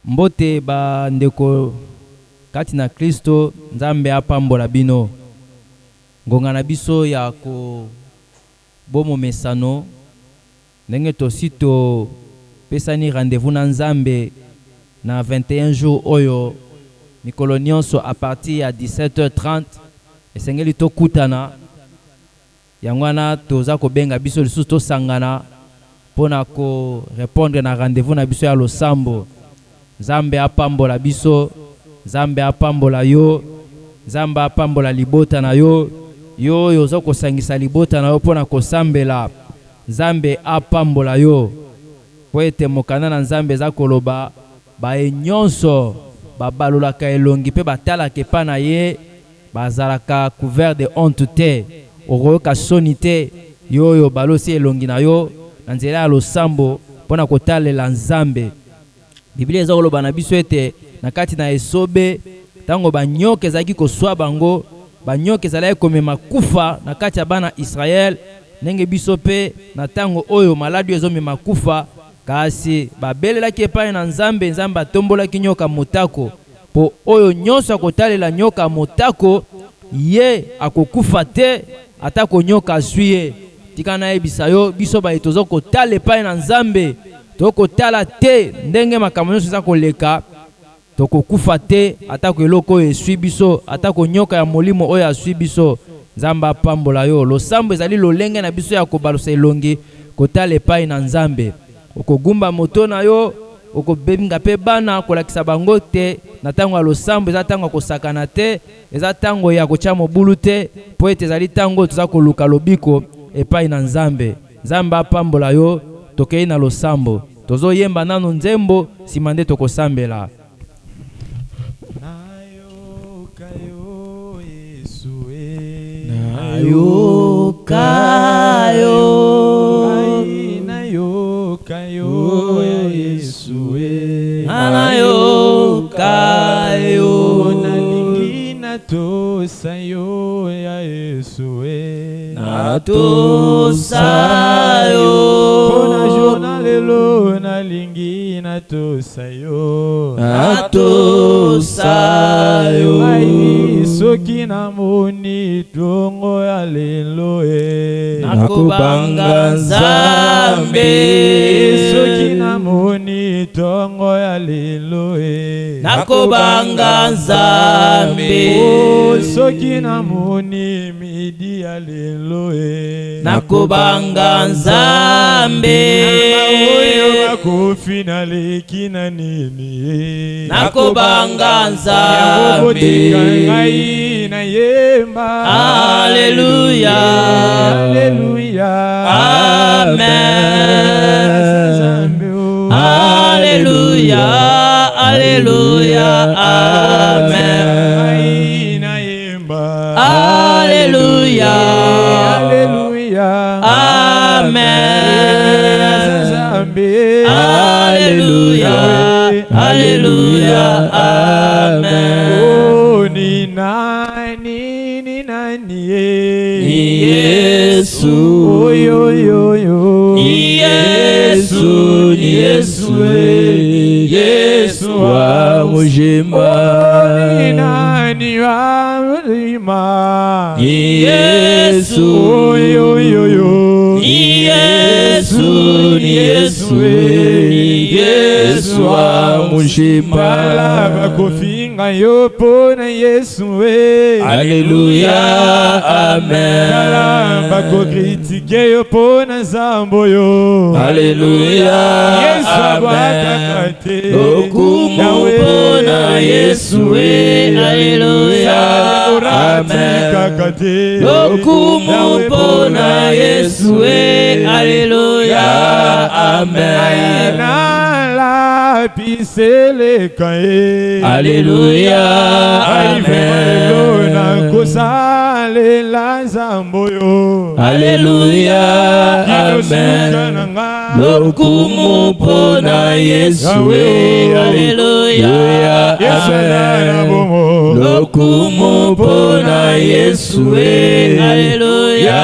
Mbote ba ndeko kati na Kristo, Nzambe apambola bino. Ngonga na biso ya ko bomo mesano ndenge tosito pesani rendez-vous na Nzambe na 21 jours oyo mikolo nyonso à partir ya 17h30 esengeli tokutana yango wana toza kobenga biso lisusu tosangana pona ko répondre na rendez-vous na biso ya losambo. Nzambe apambola biso, Nzambe apambola yo, Nzambe apambola libota na yo, yo yozo kosangisa libota na yo pona kosambela. Nzambe apambola yo po ete mokanda na Nzambe za koloba bae nyonso babalolaka elongi pe batalaka epa na ye bazalaka couvert de honte te, okoyoka soni te yoyo balosi elongi na yo na nzela ya losambo pona kotalela Nzambe. Biblia eza koloba na biso ete na kati na esobe tango banyoka ezalaki koswa bango, banyoka ezalaki komema kufa na kati ya bana Israel, ndenge biso pe na tango oyo maladi ezomema kufa, kasi babelelaki epai na Nzambe, Nzambe atombolaki nyoka motako po oyo nyonso akotalela nyoka motako ye akokufa te atako nyoka aswiye. Tika na yebisa yo biso ba etozo kotala epai na Nzambe toko tala te ndenge makambo nyonso eza koleka, toko kufa te atako eloko oyo eswi biso, atako nyoka ya molimo oyo aswi biso. Nzambe apambola yo. Losambo ezali lolenge na biso ya kobalusa elongi kotala epai na Nzambe. Okogumba moto na yo, okobenga pe bana kolakisa bango te, na tango ya losambo eza tango ya kosakana te, eza tango ya kotia mobulu te, po ete ezali tango toza koluka lobiko epai na Nzambe. Nzambe apambola yo, tokei na losambo. Tozo yemba nano nzembo, simande tokosambela. Sayo ya Yesue nato sayo Pona jona lelo na lingi nato sayo Ai soki na moni tongo ya lelo nakobanga Nzambe soki na moni tongo ya lelo nakobanga Nzambe soki na moni midi ya lelo nakobanga Nzambe oyo bakofi na leki na nini nakobanga Nzambe ngai na yemba Alleluia Alleluia Amen Alleluia Alleluia Amen Alleluia Alleluia Amen Alleluia Alleluia Amen Oh ni nani Yesu yo Yesu Yesu wa mujimba ni nani wa mujimba Yesu yo Yesu wa mujimba bakofinga yo pona Yesu Alleluia Amen bakokritike yo pona Nzambo yo Alleluia Amen lokumu pona Yesu Alleluia Amen lokumu pona Yesu Alleluia Amen piseleka Alleluia Amen kosalela Nzambo yo Alleluia Amen lokumu pona Yesu Alleluia Amen lokumu pona Yesu Alleluia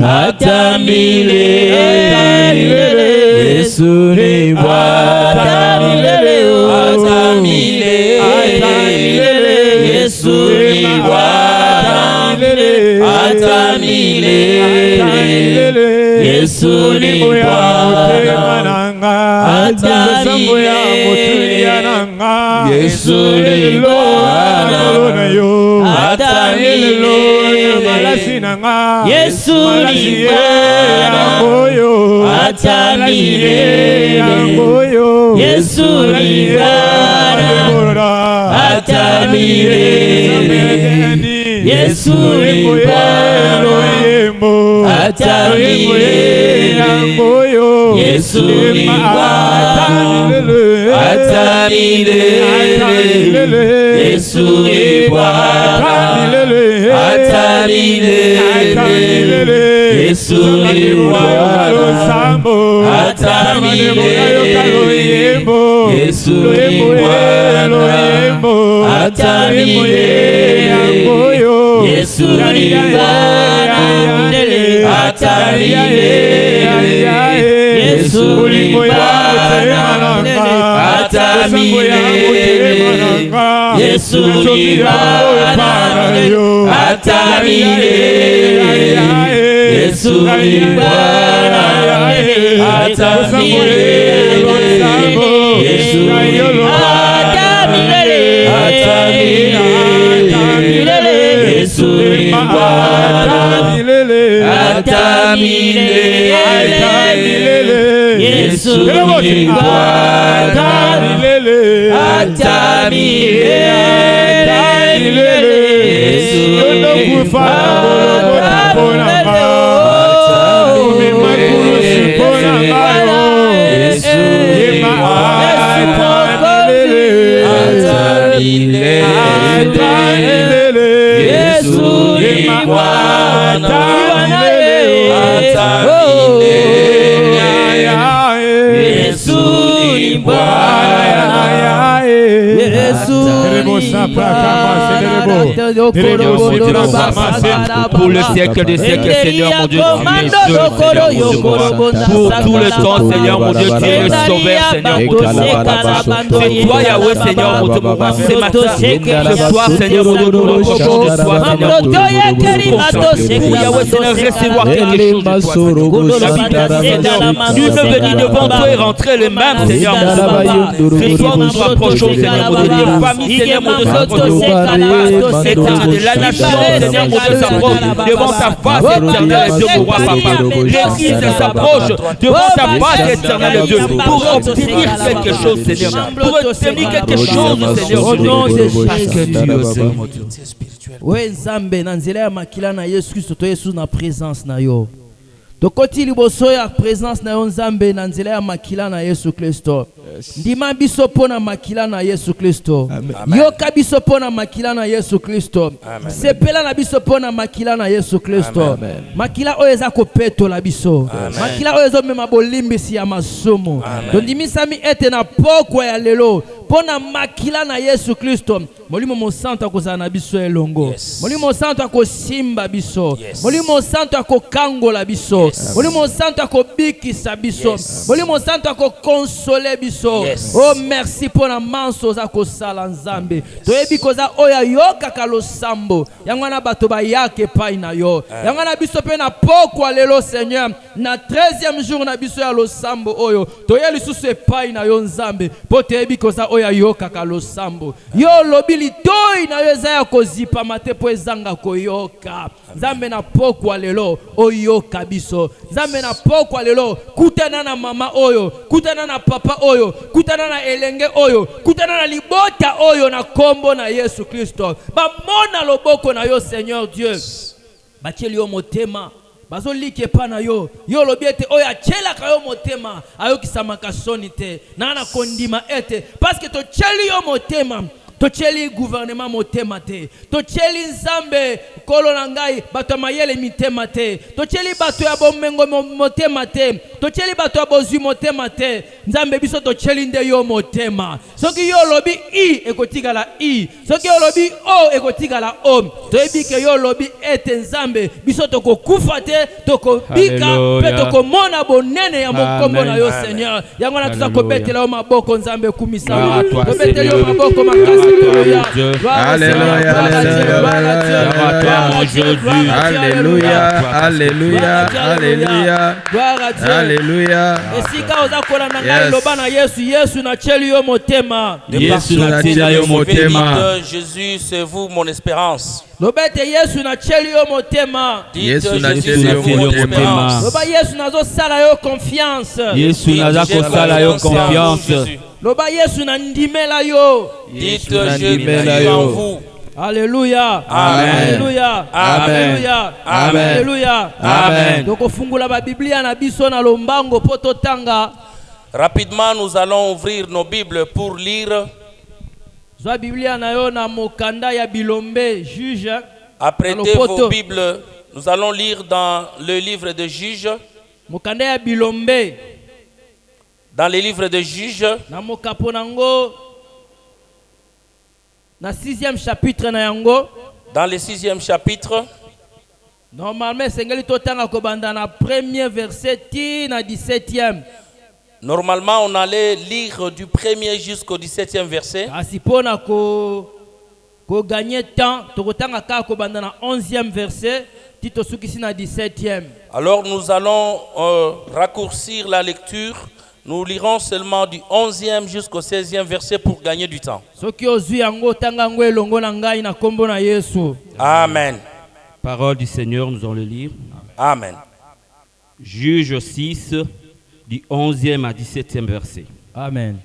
ata milele Yesu ni Bwana. Hata milele, hata milele. Yesu ni Bwana. Hata milele. Yesu ni Bwana. Hata milele. Yesu ni Bwana. Hata milele. Yesu ni Bwana. Hata milele. Yesu ni Bwana. Hata milele. Yesu ni Bwana. Hata milele. Yesu ni Bwana. Hata milele. Yesu ni Bwana. Hata milele. Yesu ni Bwana. Hata milele. Yesu ni Bwana. Hata milele. Yesu ni Bwana. Hata milele. Yesu ni Bwana. Hata milele. Yesu ni Bwana. Hata milele. Yesu ni Bwana. Hata milele. Yesu ni Bwana. Hata milele. Yesu ni Bwana. Hata milele. Yesu ni Bwana. Hata milele. Yesu ni pour le siècle des siècles, Seigneur mon Dieu, tu es Dieu, pour tout le temps, Seigneur mon Dieu, tu es le sauveur, Seigneur mon Dieu. C'est toi, Yahweh, Seigneur mon Dieu, ce matin, ce soir, Seigneur mon Dieu, nous reprochons de toi, Seigneur mon Dieu. Yahweh, Seigneur, recevoir quelque chose de toi, Seigneur. Nul ne venir devant toi et rentrer les mêmes, Seigneur mon Dieu. Ce soir, nous nous rapprochons, Seigneur mon Dieu, des familles, Seigneur mon Dieu, de la nation, Seigneur mon Dieu, s'approche devant ta face éternelle, Dieu mon roi papa. L'église s'approche devant ta face éternelle, Dieu, pour obtenir quelque chose, Seigneur. Pour obtenir quelque chose, Seigneur, au nom de Jésus. Parce que Dieu, Seigneur mon Dieu. Oui, Nzambe, nanzela ya makila na Yesu Christo, to Yesu na présence na yo. Tokoti liboso ya présence na yo Nzambe na nzela ya makila na Yesu Kristo. Ndima biso pona makila na Yesu Kristo. Yoka biso pona makila na Yesu Kristo. Sepela na biso pona makila na Yesu Kristo. Makila oyo eza kopetola biso. Makila oyo ezo mema bolimbisi ya masumu. Tondimisa ete na pokwa ya lelo pona makila na Yesu Kristo. Molimo Monsanto akozala na biso elongo. Molimo Monsanto akosimba biso. Molimo Monsanto akokangola biso. Molimo Monsanto akobikisa biso. Molimo Monsanto akokonsole biso. Oh merci pour la manso za kosala Nzambe. Toyebi koza oya yoka kalosambo. Yangwana bato ba yake pai na yo. Yangwana biso pe na pokwa lelo Seigneur. Na 13e jour na biso ya losambo oyo. Toyeli susu pai na yo Nzambe. Po toyebi koza oya yoka kalosambo. Yo lobili toi na yo za kozipa mate po ezanga koyoka. Nzambe na pokwa lelo oyoka biso. Nzambe na pokwa lelo kutana na mama oyo, kutana na papa oyo, kutana na elenge oyo, kutana na libota oyo na kombo na Yesu Kristo. Ba mona loboko na yo Seigneur Dieu. Batieli yo motema. Bazo like pa na yo. Yo lobiete oya chela ka yo motema. Ayo kisamaka soni te. Na kondima ete. Parce que to cheli yo motema. tocheli gouvernement motema te, tocheli nzambe kolo na ngai bato mayele mitema te, tocheli bato ya bomengo motema te, tocheli bato ya bozwi motema te, nzambe biso tocheli nde yo motema. Soki yo lobi i ekotikala i, soki yo lobi o ekotikala o, toyebi ke yo lobi ete nzambe biso tokokufa te, tokobika pe tokomona bonene ya mokombo na yo Seigneur. Yango na tuza kobetela yo maboko nzambe kumisa, kobetela yo maboko makasi toya. Alléluia, alléluia, alléluia, alléluia, alléluia. Esika oza kola na ngai loba na Yesu, Yesu na cheli yo motema. Yesu na cheli yo motema. Jésus, c'est vous mon espérance. Lobete Yesu na cheli yo motema. Yesu na cheli yo motema. Loba Yesu nazo sala yo confiance. Yesu naza kosala yo confiance. Loba Yesu na ndimela yo. Dites je suis en vous. Alléluia. Amen. Alléluia. Amen. Alléluia. Amen. Alléluia. Amen. Toko fungula ba Biblia na biso na lombango poto tanga. Rapidement, nous allons ouvrir nos Bibles pour lire. Zwa Biblia na yo na mokanda ya Bilombe juge. Apprêtez vos Bibles. Nous allons lire dans le livre de Juges. Mokanda ya Bilombe. Dans les livres de Juges. Na mokaponango. Na 6e chapitre na yango. Dans le 6e chapitre. Normalement, sengeli totanga kobanda na premier verset ti na 17e. Normalement, on allait lire du 1er jusqu'au 17e verset. Asipona ko gagner temps, tokotanga ka kobanda na 11e verset, ti tosukisi na 17e. Alors nous allons raccourcir la lecture. Nous lirons seulement du 11e jusqu'au 16e verset pour gagner du temps. Amen. Parole du Seigneur, nous allons le lire. Amen. Juge 6, du 11e à 17e verset. Amen.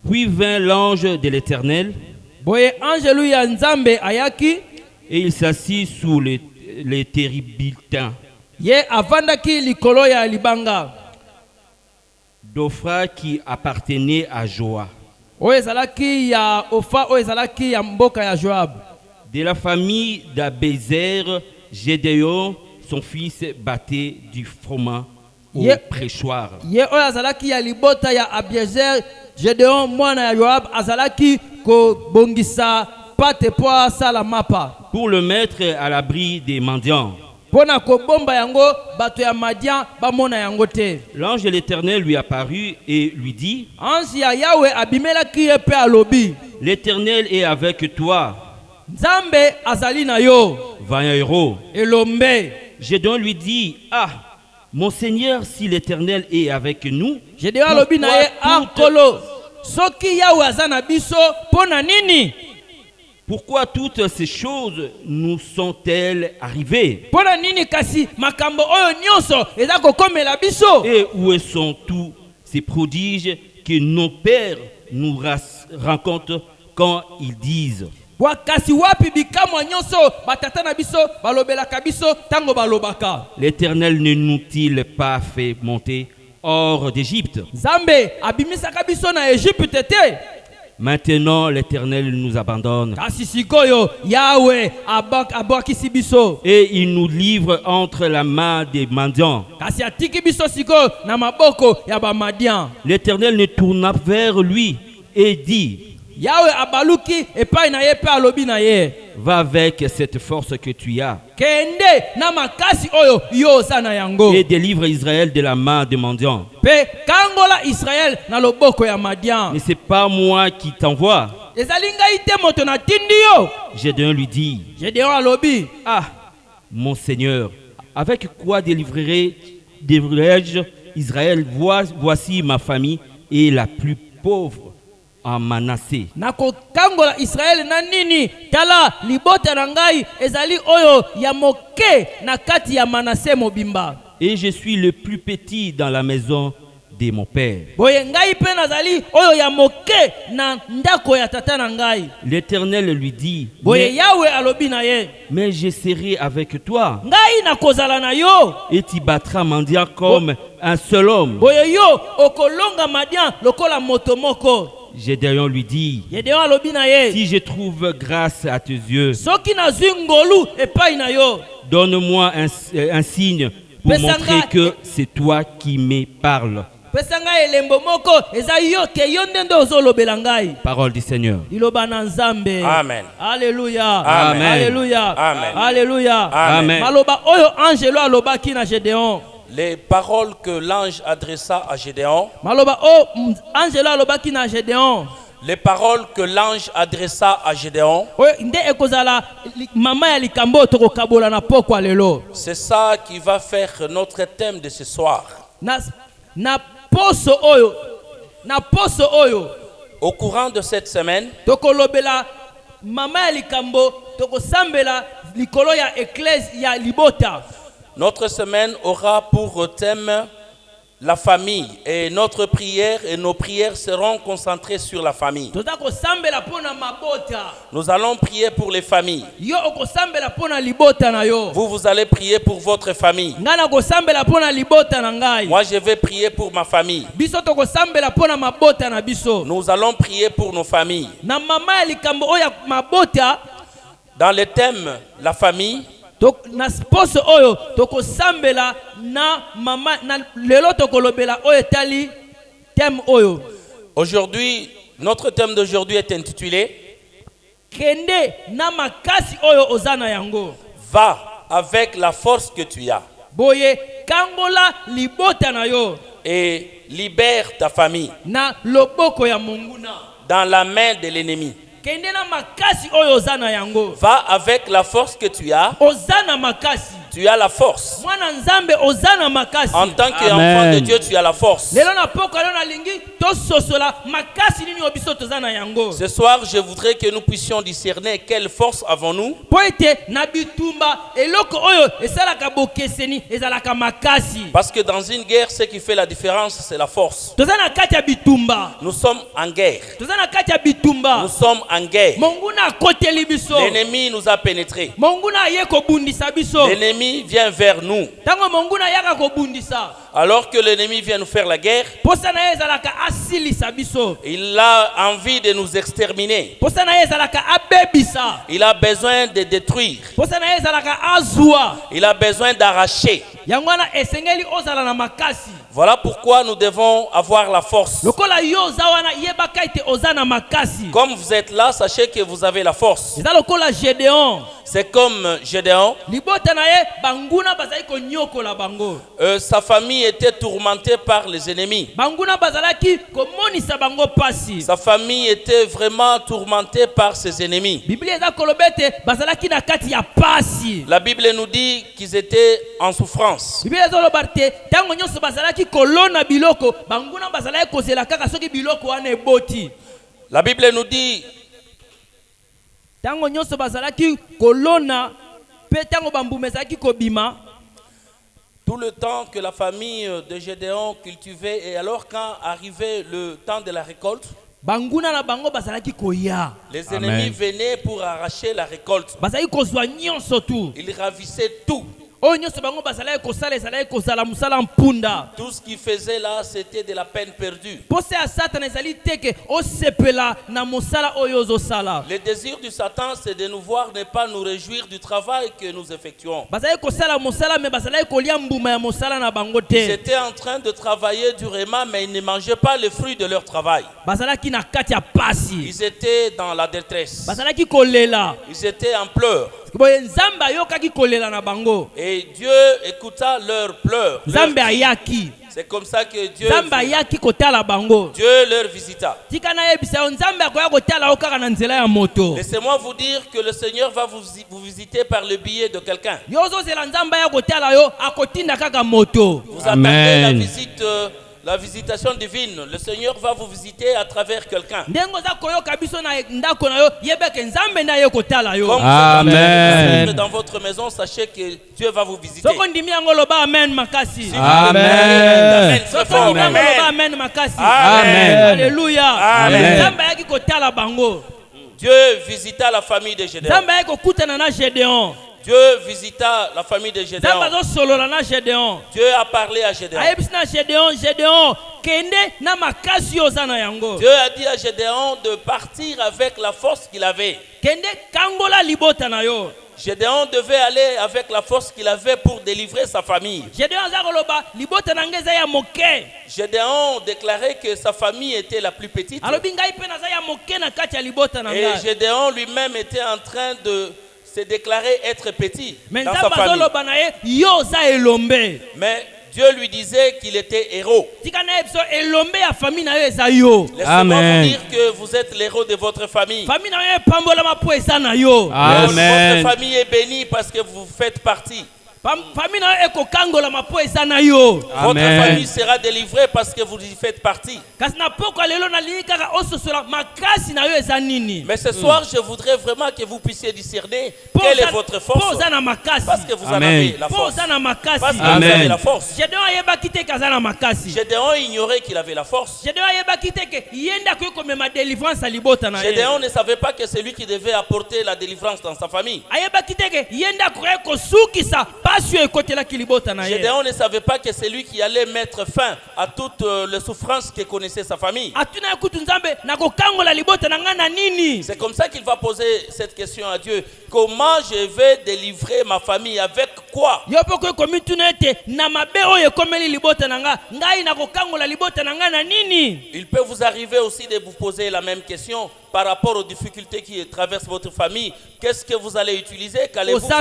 Puis vint l'ange de l'Éternel, et il s'assit sous les térébintins d'Ophra qui appartenait à Joa. De la famille d'Abézer, Gédéon, son fils, battait du froment au prêchoir. Pour le mettre à l'abri des mendiants. L'ange de l'Éternel lui apparut et lui dit: L'Éternel est avec toi, vaillant héros. Gédéon lui dit: Ah, mon Seigneur, si l'Éternel est avec nous, pourquoi toutes ces choses nous sont-elles arrivées? Et où sont tous ces prodiges que nos pères nous rencontrent quand ils disent: L'Éternel ne nous-t-il pas fait monter hors d'Égypte? Maintenant, l'Éternel nous abandonne. Et il nous livre entre la main des mendiants. L'Éternel ne tourna vers lui et dit: Va avec cette force que tu as et délivre Israël de la main des mendiants. Mais c'est pas moi qui t'envoie. Gédéon lui dit: Ah, mon Seigneur, avec quoi délivrerai-je Israël? Voici ma famille est la plus pauvre en Manassé. Et je suis le plus petit dans la maison de mon père. L'Éternel lui dit: mais je serai avec toi et tu battras mendiant comme un seul homme. Gédéon lui dit, Gédéon alobi na ye si je trouve grâce à tes yeux, soki nazwi ngolu epai na yo donne-moi un signe pour montrer que c'est toi qui me parles. pesa ngai elembo moko eza yo ke yo nde ozolobela ngai. Parole du Seigneur. Liloba na Nzambe. Amen. Alléluia. Amen. Alléluia. Amen. Alléluia. Amen. Maloba oyo angelo alobaki na Gédéon. Les paroles que l'ange adressa à Gédéon, Maloba o angelo alobaki na Gédéon. les paroles que l'ange adressa à Gédéon, Oyo nde ekozala mama ya likambo tokokabola na pokwa lelo. c'est ça qui va faire notre thème de ce soir. Na poso oyo Au courant de cette semaine, tokolobela mama ya likambo tokosambela likolo ya église ya libota. notre semaine aura pour thème la famille, et notre prière et nos prières seront concentrées sur la famille. Toza kosambela pona mabota. Nous allons prier pour les familles. Yo okosambela pona libota na yo. Vous allez prier pour votre famille. Ngana kosambela pona libota na ngai. Moi, je vais prier pour ma famille. Biso tokosambela pona mabota na biso. Nous allons prier pour nos familles. Na mama ya likambo oya mabota. Dans le thème la famille, Na poso oyo tokosambela na mama na lelo tokolobela oyo tali thème oyo. aujourd'hui, notre thème d'aujourd'hui est intitulé Kende na makasi oyo ozana yango. Va avec la force que tu as Boye kangola libota na yo et libère ta famille na loboko ya monguna. dans la main de l'ennemi. Kende na makasi oyo ozana yango. Va avec la force que tu as. Ozana makasi. Tu as la force. Mwana Nzambe ozana makasi. En tant qu'enfant de Dieu, tu as la force. Lelo na poko lelo na lingi to sosola makasi nini obiso tozana yango. Ce soir, je voudrais que nous puissions discerner quelle force avons-nous. Poete na bitumba eloko oyo esalaka bokeseni ezalaka makasi. Parce que dans une guerre, ce qui fait la différence, c'est la force. Tozana kati ya bitumba. Nous sommes en guerre. Tozana kati ya bitumba. Nous sommes en guerre. Monguna akoteli biso. L'ennemi nous a pénétrés. Monguna aye kobundisa biso. L'ennemi vient vers nous. Tango monguna yaka kobundisa. Alors que l'ennemi vient nous faire la guerre, Posana ezalaka asilisa biso. il a envie de nous exterminer. Posana ezalaka abebisa. Il a besoin de détruire. Posana ezalaka azwa. Il a besoin d'arracher. Yangwana esengeli ozala na makasi. Voilà pourquoi nous devons avoir la force. Lokola yo zawana yebaka ite ozana makasi. Comme vous êtes là, sachez que vous avez la force. Eza lokola Gédéon. C'est comme Gédéon. Libota na ye banguna bazali ko nyokola bango. Sa famille était tourmentée par les ennemis. Banguna bazalaki komonisa bango pasi. Sa famille était vraiment tourmentée par ses ennemis. Biblia eza kolobete bazalaki na kati ya pasi. La Bible nous dit qu'ils étaient en souffrance. Biblia eza lobarte tango nyonso bazalaki kolona biloko banguna bazalaki kozela kaka soki biloko wana eboti. La Bible nous dit tango nyonso bazalaki kolona pe tango bambumezaki kobima. tout le temps que la famille de Gédéon cultivait, et alors quand arrivait le temps de la récolte, banguna na bango bazalaki koya. les ennemis venaient pour arracher la récolte. Bazalaki kozwa nyonso tu. Ils ravissaient tout. Oyo nyonso bango bazalaki kosala ezalaki kozala musala mpunda. Tout ce qu'ils faisaient là, c'était de la peine perdue. Pose ya Satan ezali teke osepela na mosala oyo ozosala. Le désir du Satan, c'est de nous voir ne pas nous réjouir du travail que nous effectuons. Bazalaki kosala mosala me bazalaki kolia mbuma ya mosala na bango Ils te. étaient en train de travailler durement, mais ils ne mangeaient pas le fruit de leur travail. Bazalaki na kati ya pasi. Ils étaient dans la détresse. Bazalaki kolela. Ils étaient en pleurs. Boye Nzambe ayokaki kolela na bango. Et Dieu écouta leurs pleurs. Nzambe ayaki. C'est comme ça que Dieu ayaki kotala bango. leur visita. Tika na yebisa yo Nzambe akoya kotala okaka na nzela ya moto. Laissez-moi vous dire que le Seigneur va vous visiter par le biais de quelqu'un. Yo ozozela Nzambe ya kotala yo akotinda kaka moto. Vous attendez la visite, la visitation divine. Le Seigneur va vous visiter à travers quelqu'un. Ndengo za koyoka biso na ndako na yo yebeke Nzambe na ye kotala yo. Comme vous êtes dans votre maison, sachez que Dieu va vous visiter. Soko ndimi yango loba amen makasi. Amen. Soko ndimi yango loba amen makasi. Amen. Alléluia. Amen. Nzambe ayaki kotala bango. Dieu visita la famille de Gédéon. Nzambe ayaki kokutana na Gédéon. Dieu visita la famille de Gédéon. Nzambe azosolola na Gédéon. Dieu a parlé à Gédéon. Ayebisi na Gédéon kende na makasi oza na yango. Dieu a dit à Gédéon de partir avec la force qu'il avait. Kende kangola libota na yo. Gédéon devait aller avec la force qu'il avait pour délivrer sa famille. Gédéon azakoloba libota na ngeza ya moke. Gédéon déclarait que sa famille était la plus petite. Alobi ngai pe naza ya moke na kati ya libota na Et ngai. Gédéon lui-même était en train de se déclarer être petit Mais dans sa famille. azoloba na ye yo za elombe. Mais Dieu lui disait qu'il était héros. Tika na ebiso elombe ya famille na yo eza yo. Laissez-moi vous dire que vous êtes l'héros de votre famille. Famille na yo pambola mapo eza na yo. Amen. Votre famille est bénie parce que vous faites partie. Famille na yo ekokangola mapo eza na yo. Votre famille sera délivrée parce que vous y faites partie. Kasi na poko lelo na lingi kaka ososola makasi na yo eza nini. Mais ce soir, je voudrais vraiment que vous puissiez discerner quelle est votre force. Poza na makasi. Parce que vous en avez la force. Poza na makasi. Parce que vous avez la force. Gédéon ayebaki te kaza na makasi. Gédéon ignorait qu'il avait la force. Gédéon ayebaki te ke yenda ko komema délivrance à libota na ye. Gédéon ne savait pas que c'est lui qui devait apporter la délivrance dans sa famille. Ayebaki te ke yenda ko sukisa pasio ekotela ki libota na ye. Gédéon ne savait pas que c'est lui qui allait mettre fin à toutes les souffrances que connaissait sa famille. Atuna kutu nzambe na ko kangola libota na ngana nini. C'est comme ça qu'il va poser cette question à Dieu. Comment je vais délivrer ma famille? Avec quoi? Yo poko komituna ete na mabe oyo komeli libota na nga ngai na ko kangola libota na ngana nini. Il peut vous arriver aussi de vous poser la même question par rapport aux difficultés qui traversent votre famille. Qu'est-ce que vous allez utiliser? Qu'allez-vous faire?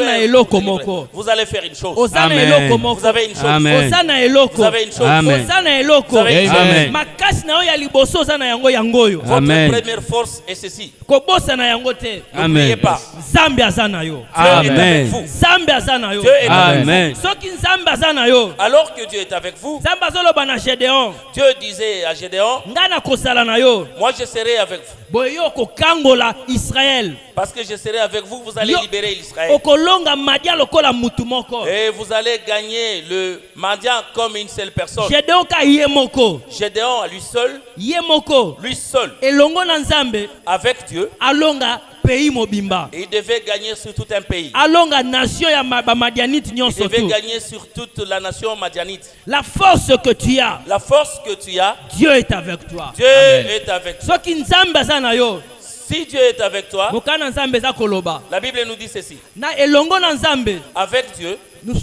Vous allez faire une chose. Amen. Vous avez une chose. Amen. Vous avez une chose. Amen. Vous avez une chose. Amen. Makasi na yo ya liboso za na yango yangoyo. Votre Amen. première force est ceci. Kobosa na yango te. N'oubliez pas. Zambe aza na yo. Dieu est avec Amen. vous. Zambe aza na yo. Dieu est avec Amen. Soki nzambe aza na yo. Alors que Dieu est avec vous, Nzambe azoloba na Gédéon. Dieu disait à Gédéon, Nga na kosala na yo. moi je serai avec vous. Boye yo kokangola Israël. Parce que je serai avec vous, vous allez Yo- libérer l'Israël. Okolonga madia lokola mutu moko. Et vous allez gagner le Madian comme une seule personne. Gédéon ka ye moko. Gédéon à lui seul, Lui seul. Elongo na nzambe avec Dieu, alonga pays mobimba. et il devait gagner sur tout un pays. Alonga nation ya Madianite Il nyonso devait tu. gagner sur toute la nation madianite. La force que tu as, La force que tu as, Dieu est avec toi. Dieu est avec toi. Soki nzambe aza na yo, Si Dieu est avec toi, mokana nzambe eza koloba. la Bible nous dit ceci. Na elongo na nzambe, Avec Dieu,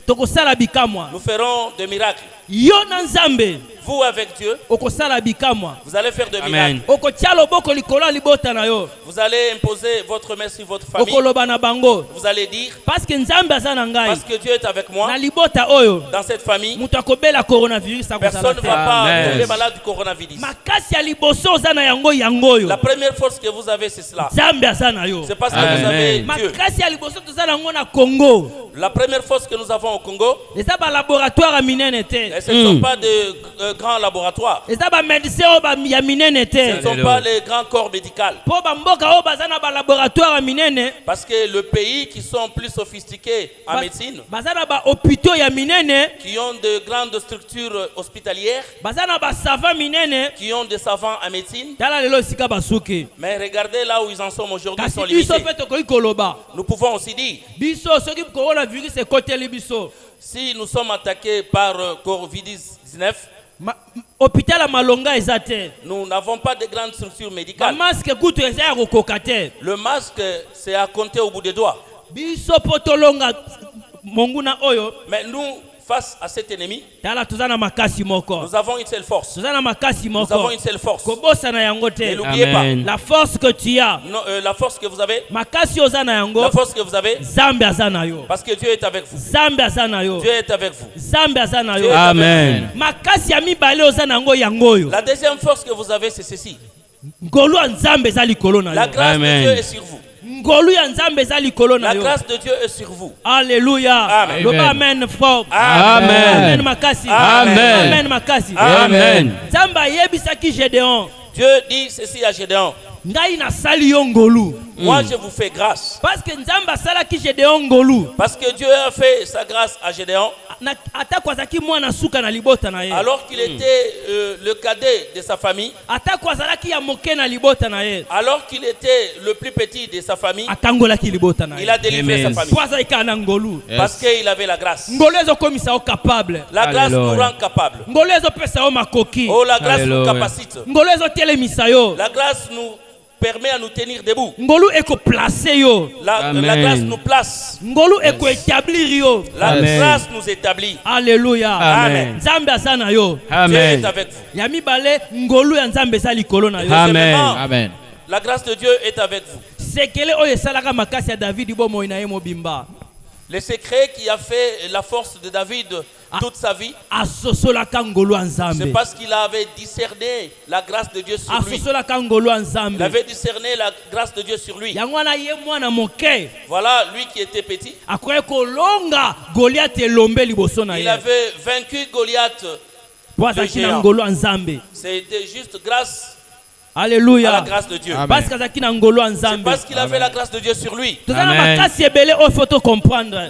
tokosala bikamwa. nous ferons des miracles. Yo na nzambe, Vous avec Dieu, okosala bikamwa. vous allez faire des Amen. miracles. Okotia loboko likolo ya libota na yo. Vous allez imposer votre main sur votre famille. Okoloba na bango. Vous allez dire, Parce que nzambe aza na ngai. parce que Dieu est avec moi, Na libota oyo, dans cette famille, mutu akobela coronavirus personne akosala ne te. va pas Amen. tomber malade du coronavirus. Makasi ya liboso oza na yango yangoyo. La première force que vous avez, c'est cela. Nzambe aza na yo. C'est parce que Amen. vous avez Dieu. Makasi ya liboso toza nango na Congo. La première force que nous avons au Congo, Eza ba laboratoire ya minene te. et ce ne sont pas de grands laboratoires. Eza ba médecin oyo ya minene Ce te. ne sont pas les grands corps médicaux. Po ba mboka oyo baza na ba laboratoire ya minene. Parce que le pays qui sont plus sophistiqués en médecine, Baza na ba hôpitaux ya minene. qui ont de grandes structures hospitalières, Baza na ba savant minene. qui ont des savants en médecine, Tala lelo sika basuki. mais regardez là où ils en sont aujourd'hui, ils Kasi sont biso limités. pe tokoki koloba. Nous pouvons aussi dire, Biso soki coronavirus ekoteli biso. si nous sommes attaqués par Covid-19, Hôpital ya malonga eza te. nous n'avons pas de grandes structures Ba médicales. masque kutu eza ya kokoka te. Le masque, c'est à compter au bout des doigts. Biso po tolonga monguna oyo. Mais nous, face à cet ennemi, Tala toza na makasi moko. nous avons une seule force. Toza na makasi Nous avons moko. une seule force. Kobosa na yango Et te. n'oubliez pas, Amen. La force que tu as, non, la force que vous avez, makasi oza na yango, la force que vous avez, Zambe aza na yo. parce que Dieu est avec vous. Zambe aza na yo. Dieu est avec vous. Zambe aza na Dieu yo. est avec Amen. Makasi ya mibale oza na yango yangoyo. La deuxième force que vous avez, c'est ceci. Ngolu ya Nzambe eza likolo na La yo. grâce Amen. de Dieu est sur vous. Ngolu ya Nzambe eza likolo na La yo. grâce de Dieu est sur vous. Alléluia. Amen. Loba amen fort. Amen. Amen makasi. Amen. Amen makasi. Amen. Nzambe ayebisaki Gédéon. Dieu dit ceci à Gédéon. Ngai nasali yo ngolu. Moi, je vous fais grâce. Parce que Nzamba salaki Gédéon ngolu. Parce que Dieu a fait sa grâce à Gédéon. Alors qu'il était le cadet de sa famille. Alors qu'il était le plus petit de sa famille. Il a délivré sa famille. Parce qu'il avait la grâce. La grâce nous rend capable. Oh, la grâce nous capacite. La grâce nous permet à nous tenir debout. La grâce nous place. La grâce nous établit. Alléluia. Amen. Dieu est avec vous. Amen. La grâce de Dieu est avec vous. Le secret qui a fait la force de David toute sa vie, c'est parce qu'il avait discerné la grâce de Dieu sur lui. Il avait discerné la grâce de Dieu sur lui. Voilà, lui qui était petit. Il avait vaincu Goliath de géant. C'était juste grâce Alléluia. à la grâce de Dieu. C'est parce qu'il avait la grâce de Dieu sur lui. Amen.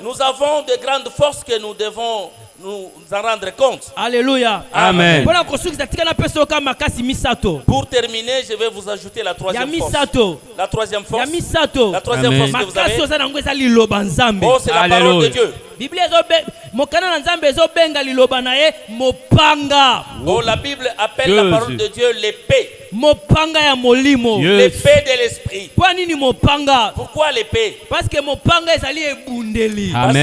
Nous avons de grandes forces que nous devons nous en rendre compte. Alléluia. Amen. Pour terminer, je vais vous ajouter la troisième force. La troisième force. La troisième Amen. force que vous avez. Oh, c'est la parole de Dieu. Oh, la Bible appelle la parole de Dieu l'épée. L'épée de l'esprit. Pourquoi l'épée? Parce que Parce que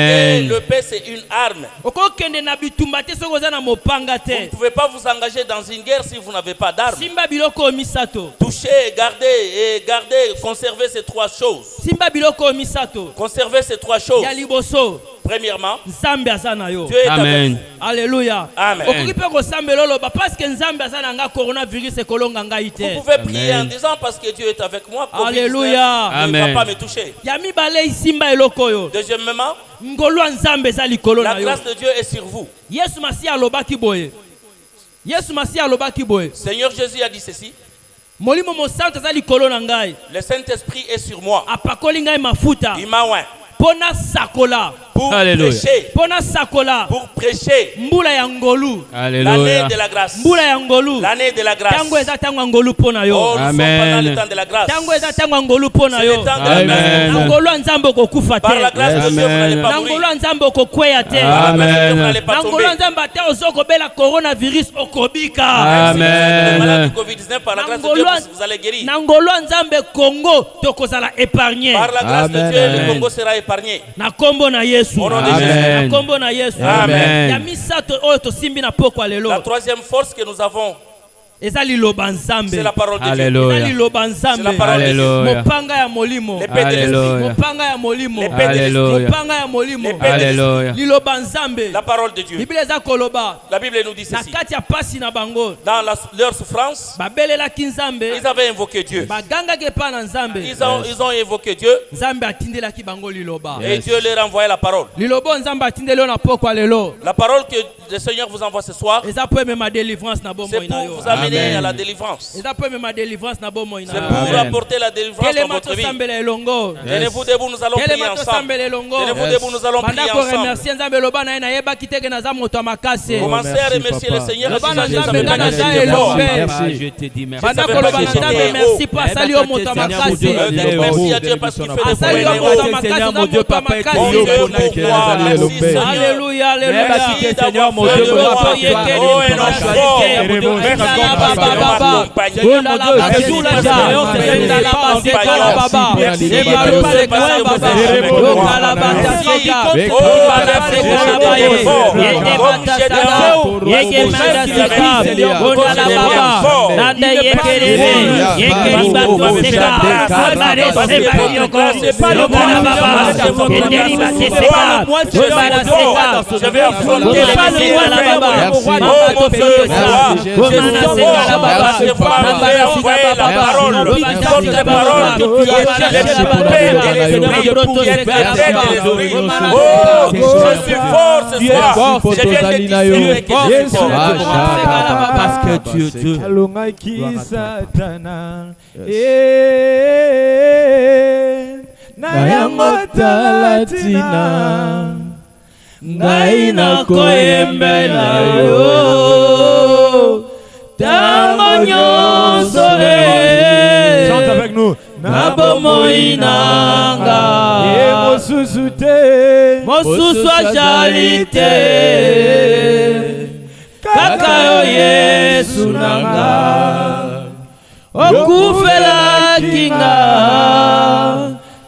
l'épée c'est une arme. Vous ne pouvez pas vous engager dans une guerre si vous n'avez pas d'arme. Toucher, garder, conserver ces trois choses. Conserver ces trois choses. Premièrement, Dieu est avec vous. Alléluia. Amen. Vous pouvez prier en disant parce que Dieu est avec moi. Alléluia. Il ne va pas me toucher. Deuxièmement, la grâce de Dieu est sur vous. Seigneur Jésus a dit ceci. Le Saint-Esprit est sur moi. Il m'a oint. Pour prêcher. Pour prêcher. L'année de la grâce. L'année de la grâce. Oh, nous sommes pendant le temps de la grâce. C'est le temps de la grâce. Par la grâce de Dieu, vous n'allez pas mourir. Par la grâce de Dieu, vous n'allez pas tomber. Amen. La maladie Covid-19, par la grâce de Dieu, vous allez guérir. Par la grâce de Dieu, le Congo sera épargné. Au nom de Jésus. Amen. La troisième force que nous avons, c'est la parole de Dieu. Alléluia. C'est la parole de Dieu. Alléluia. L'épée de l'esprit. La parole de Dieu. La Bible nous dit ceci. Dans leur souffrance, ils avaient invoqué Dieu. Ils ont évoqué Dieu. Et Dieu leur a envoyé la parole. La parole que le Seigneur vous envoie ce soir, c'est pour vous amener à la délivrance. C'est pour apporter la délivrance dans votre vie. Tenez-vous debout, nous allons prier ensemble. Tenez-vous debout, nous allons prier ensemble. Commencez à remercier le Seigneur. Je te dis merci. Merci à Dieu parce qu'il fait des Seigneur mon Dieu, papa, Alléluia, alléluia. merci Seigneur mon Dieu, je vais affronter les Alungai ki Satana. yango talatina ngai nakoyembela yo tango nyonso chante avec nous nabomoi nanga mosusu te mosusu ajali te kaka yo Yesu nanga okufelaki nga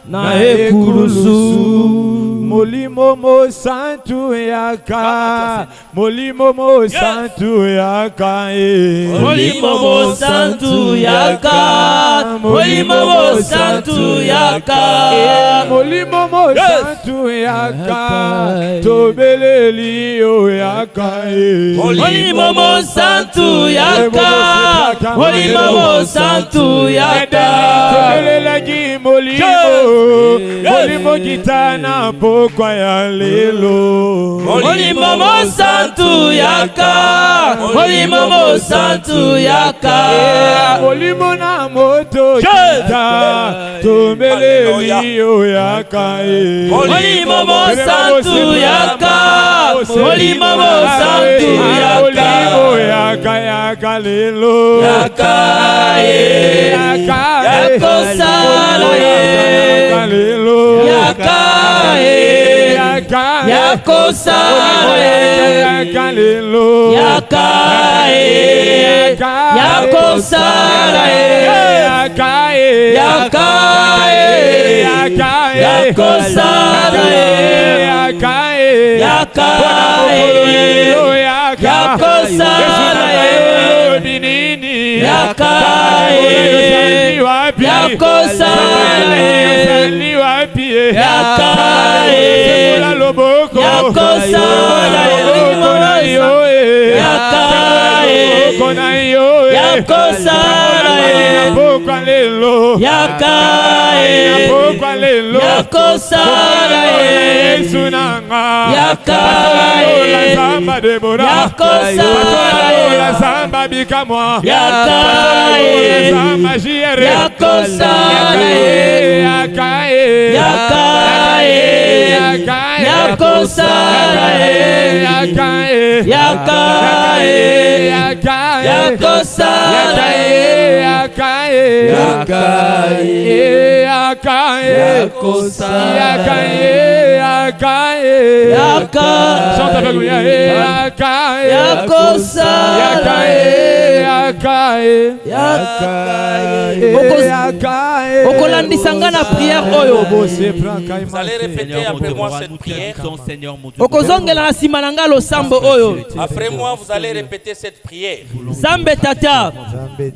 na ekulusu molimo mo santu yaka molimo mo santu yaka molimo mo santu yaka molimo mo santu yaka molimo mo santu yaka tobeleli yo yaka molimo mo santu yaka molimo mo santu yaka tobelelaki molimo gitana pokwa ya lelo molimo mo santu yaka molimo mo santu yaka molimo na moto kita tombeleli yo yaka molimo mo santu yaka molimo mo santu yaka molimo yaka yaka lelo yaka yaka sala lelo yaka yako sala yaka lelo yaka yako sala yaka yaka yako sala yaka yaka yako sala binini yaka yako sala yaka loboko yako sala yaka yako sala yaka yako sala sunanga yaka yako sala samba bikamwa yaka yako sala yaka yaka yako sala yaka yaka yako sala yaka yaka yako sala yaka chante avec moi yako sala okolandisanga na prière oyo vous allez répéter après moi cette prière okozongela na sima na nga losambo oyo après moi vous allez répéter cette prière Zambe tata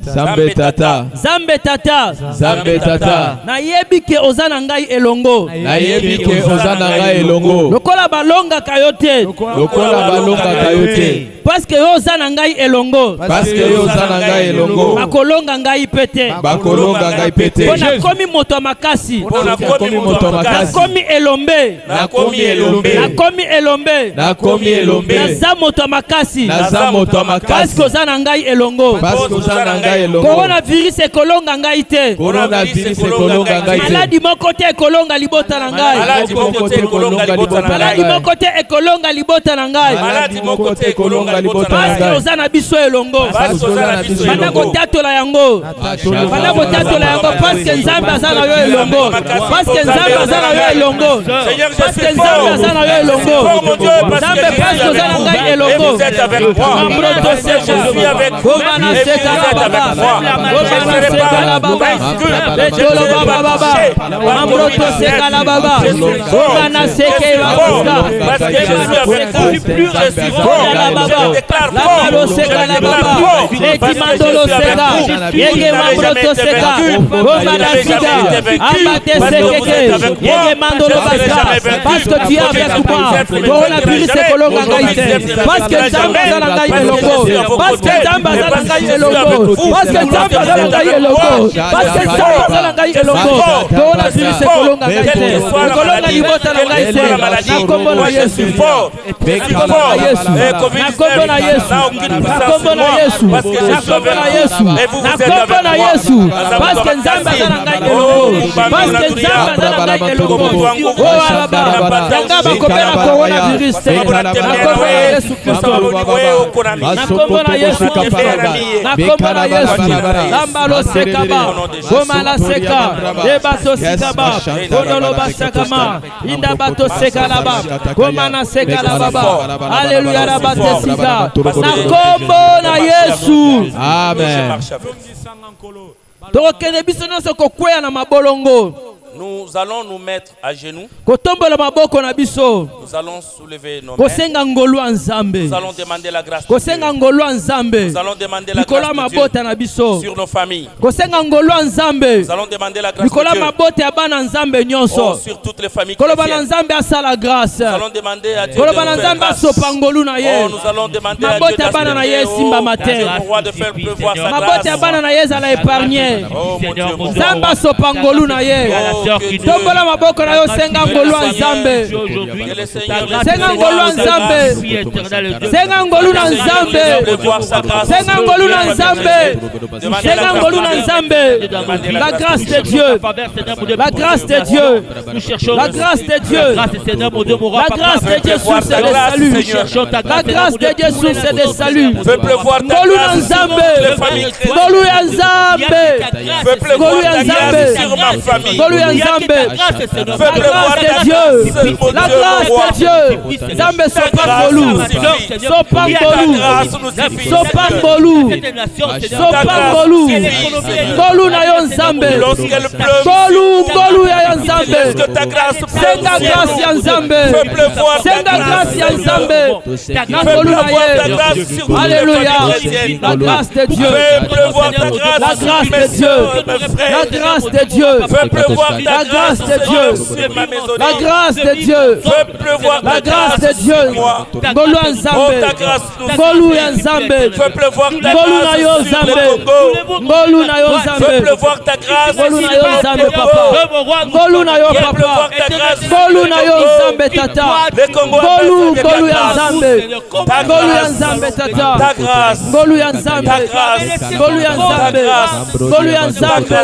Zambe tata Zambe tata Zambe tata nayebi ke oza na ngai elongo nayebi ke oza na ngai elongo lokola balonga kayote lokola balonga kayote parce que yo oza na ngai elongo parce que yo oza na ngai elongo bakolonga ngai pete bakolonga ngai pete pona komi moto makasi nakomi moto makasi nakomi elombe nakomi elombe nakomi elombe nakomi elombe naza moto makasi naza moto makasi parce que oza na ngai elongo parce que oza na ngai elongo coronavirus ekolonga ngai te coronavirus ekolonga ngai te maladi moko te ekolonga libota na ngai maladi moko te ekolonga libota na maladi moko te ekolonga libota na ngai maladi moko te ekolonga libota na parce que ngai oza na biso elongo banda kotatola yango banda kotatola yango parce que nzambe aza na yo elongo parce que nzambe aza na yo elongo parce que nzambe aza na yo elongo nzambe parce que oza na ngai elongo mambroto seka komana seka la baba komana seka la baba letolo baba baba mambroto seka la baba komana seke babuska parce que je suis avec vous je suis fort la baba la balo seka la baba leti mandolo seka yenge mambroto seka komana sika ambate sekeke yenge mandolo baska parce que tu es avec moi coronavirus ekolonga ngai te parce que nzambe aza na ngai elongo parce que nzambe aza na ngai elongo parce que nzambe aza na ngai elongo parce que nzambe aza na ngai elongo coronavirus ekolonga ngai te ekolonga libota na ngai te na kombo na Yesu na kombo lève. N'a aucune puissance sur moi. Parce que je suis avec vous. Et vous êtes avec moi. Parce que Nzambe aza na ngai elongo. Parce que Nzambe aza na ngai elongo. Oh baba. Nzambe akopela coronavirus te. Nakombo na Yesu Kristo. Nakombo na Yesu Kristo. Nakombo na Yesu. Lamba lo sekaba. Goma la seka. Debato sekaba. Onolo basakama. Inda bato sekalaba. Goma na sekalaba. Alléluia la batesika. Nakombo na Yesu. Amen. Tokende biso nyonso kokwea na mabolongo. Nous allons nous mettre à genoux. Kotombola maboko na biso. Nous allons soulever nos mains. Kosenga ngolu Nzambe. Nous allons demander la grâce de Kosenga Dieu. ngolu Nzambe. Nous allons demander la grâce de mabota na Dieu biso. sur nos familles. Kosenga ngolu Nzambe. Nous allons demander la grâce Nikola de Dieu mabota ya bana Nzambe nyonso. sur toutes les familles Koloba chrétiennes. Nzambe asala grâce. Nous allons demander à Dieu de Koloba nous faire Nzambe grâce. asopa ngolu na ye. Nous allons demander à Dieu Mabota ya bana na ye simba matin. roi de faire pleuvoir sa Mabota ya grâce. bana na ye zala épargner. Oh mon Dieu, mon Dieu. Nzambe asopa ngolu na ye. Oh, que Dieu- Tombola maboko na yo senga ngolu Nzambe. Que le Seigneur Senga ngolu Nzambe. Senga ngolu na Nzambe. Senga ngolu na Nzambe. Senga ngolu na Nzambe. La grâce de Dieu. La grâce de Dieu. La grâce de Dieu. La grâce de Dieu source de salut. La grâce de Dieu source de salut. Fais pleuvoir ta Ngolu na grâce sur Nzambe. toutes les familles chrétiennes. Ngolu ya Nzambe. Fais pleuvoir Ngolu ya ta grâce Nzambe. sur ma famille. Ngolu ya Nzambe. Fais La pleuvoir grâce ta de grâce Dieu. sur mon La Dieu, grâce mon roi. de Dieu. Nzambe sopa ngolu. Sopa Ta ngolu. grâce nous suffit. Sopa ngolu. Sopa ngolu. Ngolu na yo Nzambe. Lorsqu'elle pleut, Ngolu ya yo Nzambe. lorsque ta grâce pleut, Senga grâce ya Nzambe. fais pleuvoir ta Senga grâce ya grâce. Nzambe. Na Fais ngolu na pleuvoir ta ye. grâce sur toutes les Alléluia. familles chrétiennes. La grâce de Dieu. Fais pleuvoir ta grâce La sur grâce mes de Dieu. sœurs et mes frères. La grâce de Dieu. Fais pleuvoir ta La grâce de Dieu. sur ma maisonnée. La grâce de Dieu. Fais pleuvoir La ta grâce de grâce Dieu. sur moi. Ngolu ya Oh, Nzambe. ta grâce nous Ngolu ya Nzambe. Fais pleuvoir ta Ngolu na yo grâce sur Nzambe. le Congo. Ngolu na yo Fais Nzambe. pleuvoir ta grâce Ngolu na yo sur Nzambe le papa. Congo. Ngolu na yo Fais papa. pleuvoir ta grâce Ngolu na yo sur le Nzambe Congo. tata. Le Congo a Ngolu besoin de ta ngolu ya grâce. Nzambe. Ta Ngolu ya grâce. Nzambe Ta tata. grâce. Ngolu ya Nzambe. Ta grâce. Ngolu ya Nzambe. Ngolu ya Nzambe.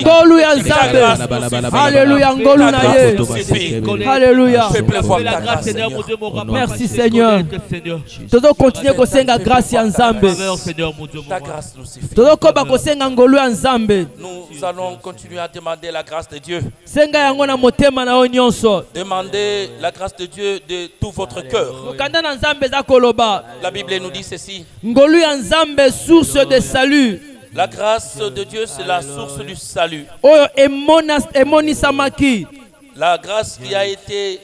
Ngolu ya Nzambe. Alléluia ngolu na ye. Alléluia. Fais pleuvoir ta grâce, Seigneur. Merci Seigneur. Tozo continuer kosenga grâce ya Nzambe. Ta grâce nous suffit. Tozo koba kosenga ngolu ya Nzambe. Nous allons continuer à demander la grâce de Dieu. Senga yango na motema na yo nyonso. Demandez la grâce de Dieu de tout votre cœur. Mokanda na Nzambe za koloba. La Bible nous dit ceci. Ngolu ya Nzambe source de salut. La grâce de Dieu, c'est la source du salut. Oyo emonisamaki. La grâce qui a été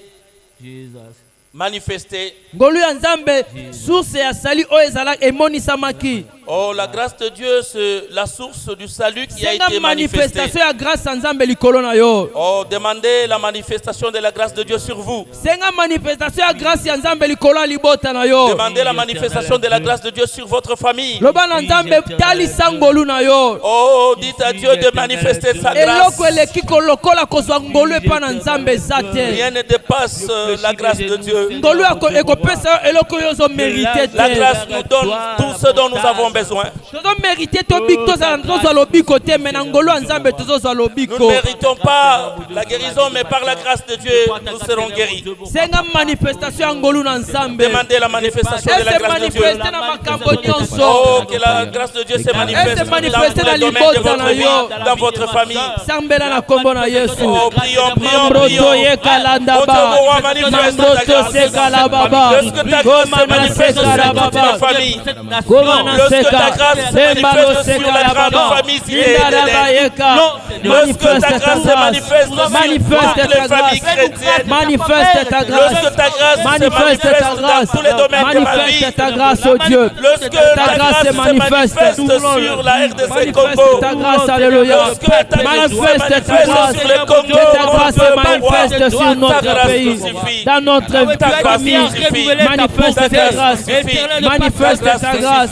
manifestée. Ngolu ya Nzambe source ya salut oyo ezala emonisamaki. Oh, la grâce de Dieu, c'est la source du salut qui a Senga été manifestée. manifestation ya grâce ya Nzambe likolo na yo. Oh, demandez la manifestation de la grâce de Dieu sur vous. Senga manifestation ya grâce ya Nzambe likolo ya libota na yo. Demandez la manifestation de la grâce de Dieu sur votre famille. Loba na Nzambe talisa ngolu na yo. Oh, dites à Dieu de manifester sa grâce. Eloko eleki kolokola kozwa ngolu epa na Nzambe eza te. Rien ne dépasse la grâce de Dieu. Ngolu ekopesa yo eloko yo zo mérité te. La grâce nous donne tout ce dont nous avons besoin. Tozo mérité tobik tozala tozwa lobiko te mais na ngolu ya Nzambe tozozwa Nous lobiko. ne méritons pas la guérison, mais par la grâce de Dieu, nous serons guéris. Senga manifestation ya ngolu na Nzambe. Demandez la manifestation de la Ese grâce de Dieu. manifeste na makambo nyonso. Oh, que la grâce de Dieu se manifeste dans tous les domaines de votre vie, dans votre famille. Sambela na kombo na Yesu. Oh, prions, prions, Mambroto prions. ye kalanda Oh, ba. Dieu, roi, manifeste ta Mambroto se grâce. kalaba ba. Lorsque ta grâce se manifeste sur toute ma famille. Goma na Lorsque seka. ta grâce se Sembalo manifeste se sur la kalaba grande ba. famille syrienne. Indaraba yeka. Lorsque ta Manifeste ta grâce se grâce. manifeste sur Manifeste toutes les ta familles grâce. chrétiennes. Manifeste ta grâce. Lorsque ta grâce se Manifeste ta manifeste grâce. dans tous les domaines de ma vie. Manifeste ta grâce, oh Dieu. Lorsque ta grâce se manifeste sur la RDC Congo. Manifeste ta grâce, alléluia. Lorsque ta grâce se Manifeste ta manifeste grâce. sur le Congo. Que ta grâce se mon peuple, manifeste sur ta notre grâce pays, nous suffit. dans notre Ta grâce famille. nous suffit. Manifeste ta grâce. suffit. Manifeste ta grâce.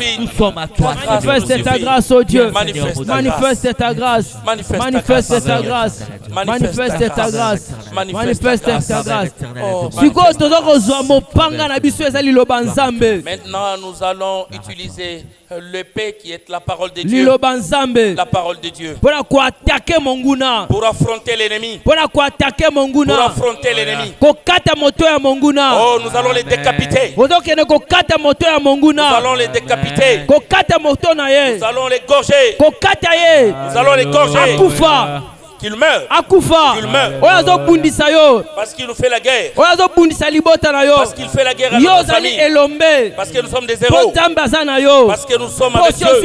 à toi. Manifeste ta grâce, oh Dieu. Manifeste ta Manifeste ta grâce. Manifeste ta grâce. Manifeste ta grâce. Manifeste ta grâce. Sikoyo tozokozwa mopanga na biso ezali liloba nzambe. Maintenant, nous allons utiliser l'épée qui est la parole de Dieu. Liloba nzambe. La parole de Dieu. Pona koatake monguna. Pour affronter l'ennemi. Pona koatake monguna. Pour affronter l'ennemi. Kokata moto ya monguna. Oh, nous allons les décapiter. Ozokende kokata moto ya monguna. Nous allons les décapiter. Kokata moto na ye. Nous allons les gorger. Kokata ye. Nous allons les gorger. Akufa. Qu'il meure. Akufa. Qu'il meure. Oyo azobundisa yo. Parce qu'il nous fait la guerre. Oyo azobundisa libota na yo. Parce qu'il fait la guerre à notre famille. Elombe. Parce que nous sommes des héros. Parce que nous sommes avec Dieu. Parce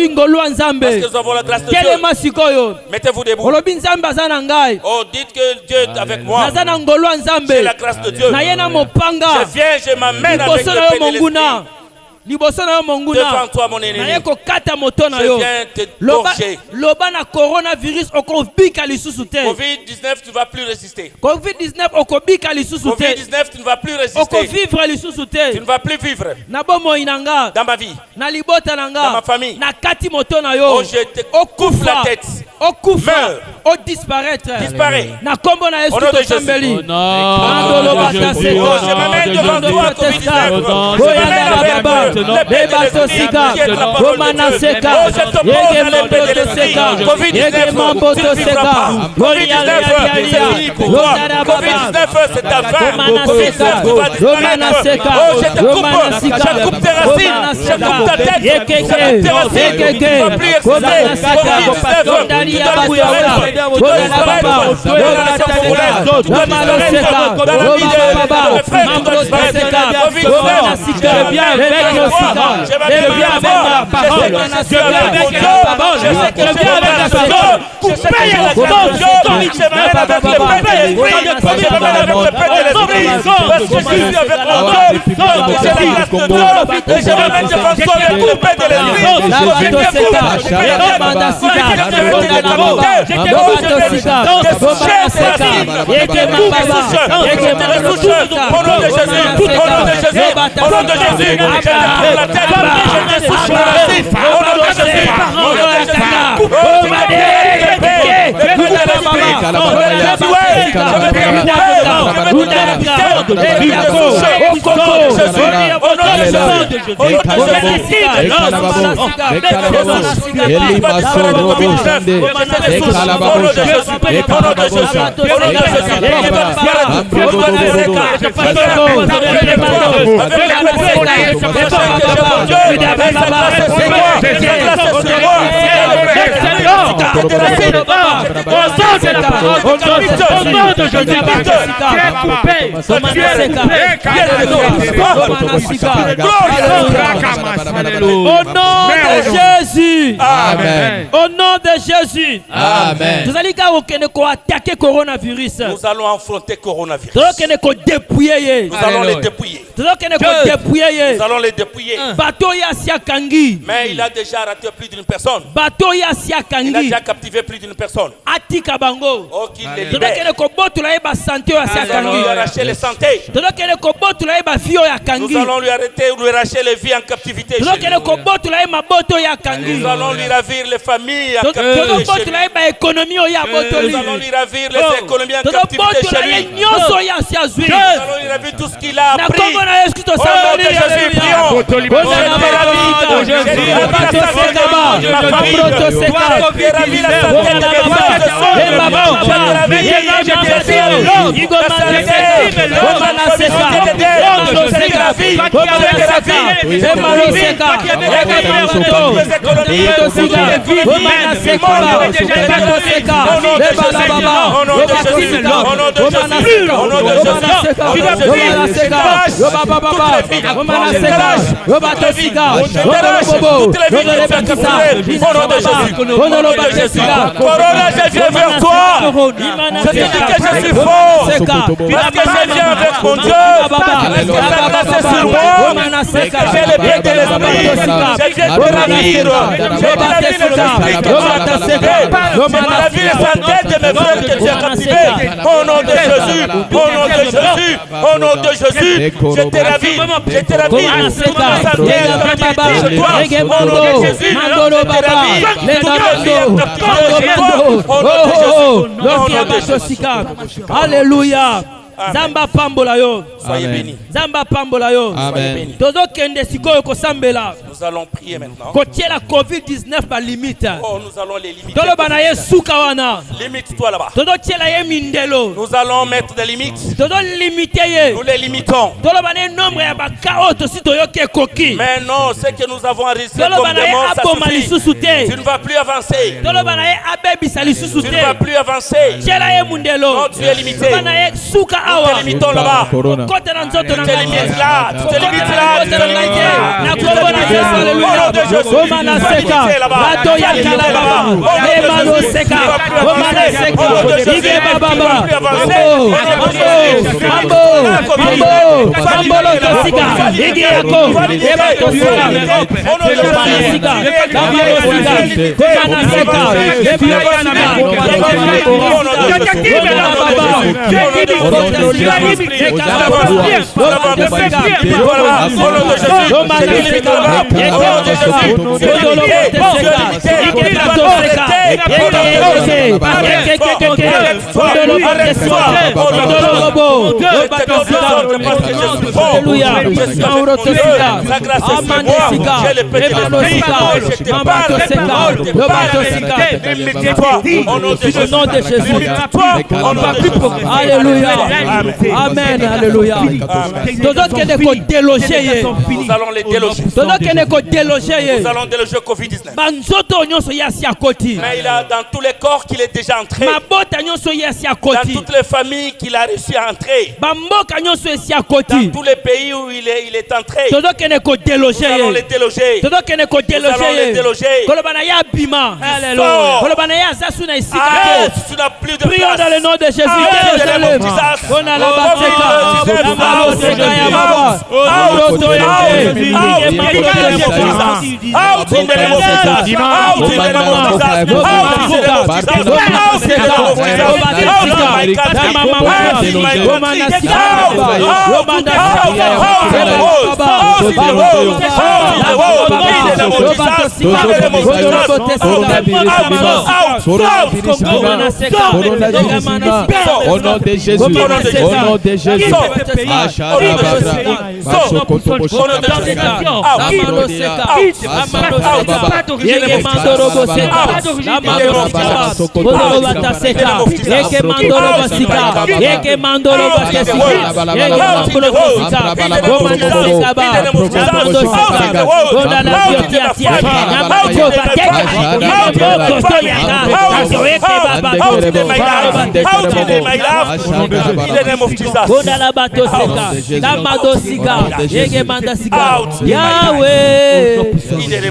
que nous avons la grâce de Dieu. Mettez-vous debout. Oh, dites que Dieu est avec moi. J'ai la grâce de Dieu. Je viens, je m'amène avec le paix de l'esprit. Devant toi, mon ennemi. Je viens te torcher. Covid-19, tu ne vas plus résister. Covid-19, tu ne vas plus résister. Tu ne vas plus vivre. Dans ma vie. Dans ma famille. Oh, je te coupe la tête. Meurs. Disparaître. Disparaît. Au nom de Jésus. Je m'amène devant toi, Covid-19. Je m'amène avec c'est ta fin. Je coupe tes racines. Je coupe ta tête. Je Au nom de Jésus. Amen. Au nom de Jésus. Amen. Nous allons affronter coronavirus. Nous allons les dépouiller. Nous allons les dépouiller. Mais il a déjà raté plus d'une personne. Il a déjà captivé plus d'une personne. Oh, qu'il les libère. Nous allons lui arracher les santé. Nous allons lui arracher les vies en captivité. Nous allons lui ravir les familles en captivité. Nous allons lui ravir les économies en captivité chez lui. Nous allons lui ravir tout ce qu'il a appris. Au nom de Jésus, prions. Corona, je viens vers toi. Je te dis que je suis fort. Parce que je viens avec mon Dieu. Parce que sa grâce est sur moi. Et que j'ai le bien de l'esprit. Je viens de la vie. J'ai de la vie de la vie de santé de mes frères que j'ai captivés. Au nom de Jésus. Au nom de Jésus. Au nom de Jésus. Je te ravis. Je te ravis. Toute ma santé est captivée chez toi. Au nom de Jésus. Je te ravis. Alléluia. Zamba pambola yo. Soyez bénis. Zamba pambola yo. Amen. Tozo kende sikoyo ko sambela. Nous allons prier maintenant. Ko tie la COVID-19 ba limite. Oh, nous allons les limiter. Tolo bana ye suka wana. Limite-toi là-bas. Tozo tie la ye mindelo. Nous allons mettre des limites. Tozo limiter ye. Nous les limitons. Tolo bana nombre ya ba kao to si to yo ke koki. Mais non, ce que nous avons enregistré Tolo comme bana ye demande, ça aboma suffit. lisusu te. Tu ne vas plus avancer. Tolo bana ye abebisa lisusu Tu te. ne vas plus avancer. Tie la ye mundelo. Non, tu es limité. Bana ye suka Nous awa. te limitons là-bas. Corona. Kote na nzoto na Tu te limites là. Tu te limites là. Tu te limites là. na kombo na Yesu haleluya. Koma na seka. Bato ya kala baba. Ema no seka. Koma na seka. Ige baba baba. Mambo lo tosika. Ige yako. Eba tosika. Koma na seka. Kama lo seka. Koma na seka. Eba Alléluia. Amen. Alléluia. Nous allons les déloger. Nous allons déloger Covid-19. Mais il a dans tous les corps qu'il est déjà entré. Dans toutes les familles qu'il a réussi à entrer. Dans tous les pays où il est entré. Nous allons les déloger. Nous allons les déloger. Tu n'as plus de place. Prions dans le nom de Jésus. Au nom de Jésus, au nom de Jésus.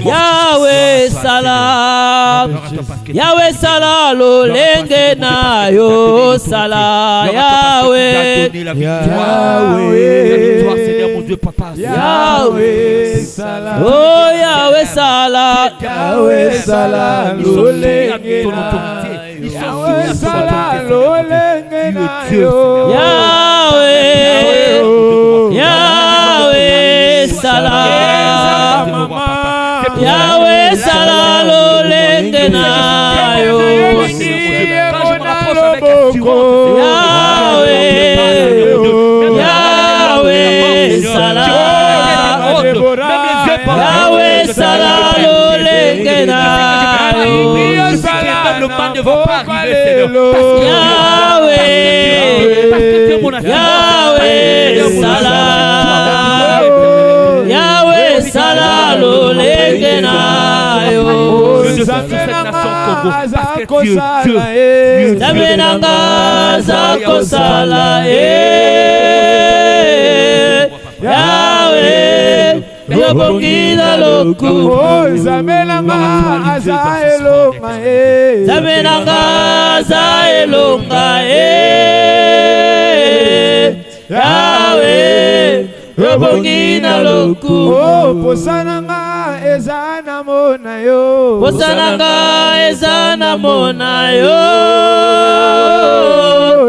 Yahweh salam, Yahweh salam, lolenge na yo salam, Yahweh, Yahweh salam, oh Yahweh salam, Yahweh salam, lolenge Yahweh salam, lolenge na yo, Yahweh, Yahweh salam, Yahweh salam, lolenge na yo, Yahweh salam, Yahweh salam, lolenge na yo, Yahweh salam, Yahweh salam, lolenge na yo, Nzambe nanga zako sala Yahweh yobongila lokumu, Nzambe nanga aza elonga Yahweh Yobongi na lokumu Posananga eza na mona yo Posananga eza na mona yo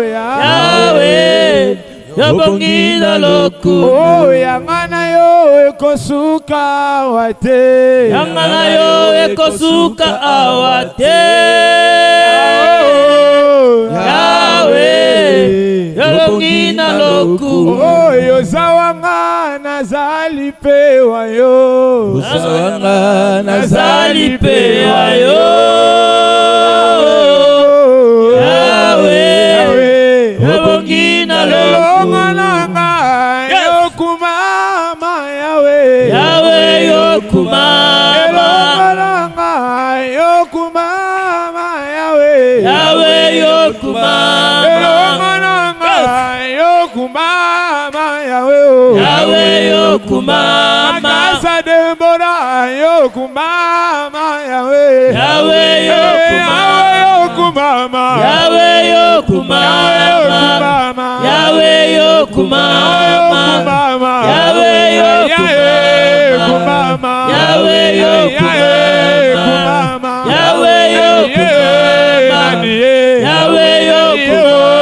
Yahweh Yobongi na lokumu Yangana yo ekosuka wate Yangana yo ekosuka awate Yahweh Yobongi na lokumu Yozawanga nazali pewa yo Yozawanga nazali pewa yo Yahweh Yobongi na lokumu Yokumama Yahweh Yahweh Yokumama Yokumama Yahweh Yahweh Yokumama Yokumama Yahweh Yahweh Yokumama Makasa Dembora Yokumama Yahweh Yahweh Yokumama Yahweh Yokumama Yahweh Yokumama Yahweh Yokumama Yahweh Yokumama Yahweh Yokumama Yahweh Yokumama Yahweh